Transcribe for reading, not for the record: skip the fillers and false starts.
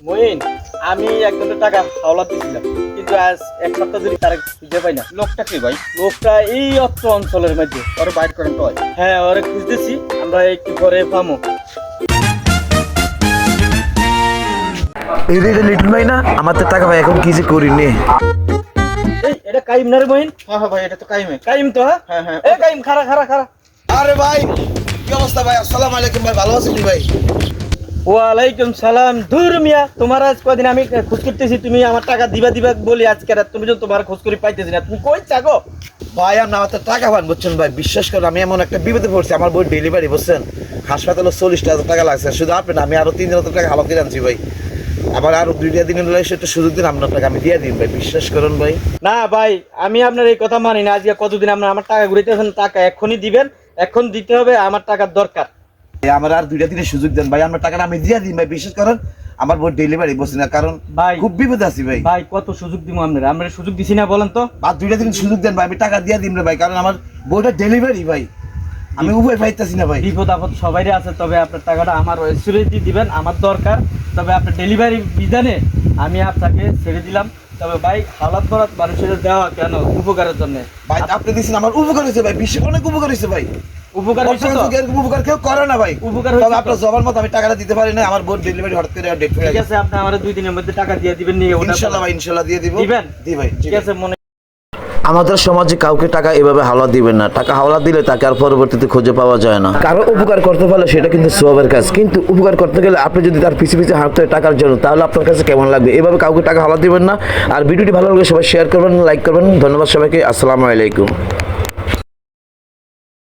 মহিন, আমি একজনের টাকা হাওলাত দিয়েছিলাম, কিন্তু আজ এক সপ্তাহ ধরে তার খুঁজে পাই না। লোকটা কি ভাই? লোকটা এই অত্র অঞ্চলের মধ্যে। ওরে বাইর করেন তো। হ্যাঁ, ওরে খুঁজতেছি, আমরা একটু পরে পামো। এটা লিটল ভাই না? আমার তো টাকা ভাই এখন কি যে করিনি। এই এটা কাইম না রে মহিন? হ্যাঁ হ্যাঁ ভাই, এটা তো কাইমে। কাইম তো? হ্যাঁ হ্যাঁ হ্যাঁ। এই কাইম, খারা খারা খারা। আরে ভাই কি অবস্থা ভাই? আসসালামু আলাইকুম ভাই, ভালো আছেন ভাই? ওয়ালাইকুম সালাম। ধুর মিয়া, তোমার আজ কদিন আমি খোঁজ করতেছি, তুমি আমার টাকা দিবা দিবা বলি, আজকে রাত তুমি যখন তোমার খোঁজ করে পাইতেছি না। তুমি কই থাকো? ভাই আমার তো টাকা পান বুঝছেন ভাই, বিশ্বাস করেন আমি এমন একটা বিপদে পড়ছি। আমার বই ডেলিভারি বুঝছেন, হাসপাতালে 40,000 টাকা লাগছে। শুধু আপনি না, আমি আরো 3,000 টাকা হালাত দিয়ে আনছি ভাই। আবার আরো 2 দিনের একটা সুযোগ দিন, আপনার টাকা আমি দিয়ে দিন ভাই, বিশ্বাস করেন ভাই। না ভাই, আমি আপনার এই কথা মানি না। আজকে কতদিন আপনার আমার টাকা ঘুরিতেছেন, টাকা এখনই দিবেন, এখন দিতে হবে, আমার টাকার দরকার। আমার আর 2 দিনের সুযোগ দেন ভাই, আমার টাকাটা আমি দিয়ে দিন ভাই, বিশ্বাস করেন। আমার বই ডেলিভারি বসে না, কারণ ভাই খুব বিপদে আছি ভাই। ভাই কত সুযোগ দিব আপনার? আমরা সুযোগ দিছি না বলেন তো? আর 2 দিন সুযোগ দেন ভাই, আমি টাকা দিয়ে দিন রে ভাই, কারণ আমার বইটা ডেলিভারি ভাই, আমি উভয় পাইতেছি না ভাই। বিপদ আপদ সবাই আছে, তবে আপনার টাকাটা আমার ওয়েবসাইটে দিবেন, আমার দরকার। তবে আপনার ডেলিভারি বিধানে আমি আপনাকে ছেড়ে দিলাম। তবে ভাই হালাত বরাত মানুষের দেওয়া কেন? উপকারের জন্য। ভাই আপনি দিচ্ছেন, আমার উপকার হয়েছে ভাই, বিশ্বে অনেক উপকার হয়েছে ভাই। উপকার হয়েছে তো? এরকম উপকার কেউ করে না ভাই। উপকার তবে হয়েছে আপনার তো? জবার মতো আমি টাকাটা দিতে পারি না, আমার বোন ডেলিভারি হঠাৎ করে ডেট হয়ে ঠিক গেছে। আছে, আপনি আমার 2 দিনের মধ্যে টাকা দিয়ে দিবেন, নিয়ে ওটা ইনশাআল্লাহ ভাই, ইনশাআল্লাহ দিয়ে দিব। দিবেন? দি ভাই, ঠিক আছে। মনে আমাদের সমাজে কাউকে টাকা এভাবে হাওলা দিবেন না। টাকা হাওলা দিলে তাকে আর পরবর্তীতে খুঁজে পাওয়া যায় না। কারো উপকার করতে পারলে সেটা কিন্তু সওয়াবের কাজ, কিন্তু উপকার করতে গেলে আপনি যদি তার পিছে পিছে হাঁটতে হয় টাকার জন্য, তাহলে আপনার কাছে কেমন লাগবে? এভাবে কাউকে টাকা হাওলা দিবেন না। আর ভিডিওটি ভালো লাগলে সবাই শেয়ার করবেন, লাইক করবেন। ধন্যবাদ সবাইকে। আসসালামু আলাইকুম।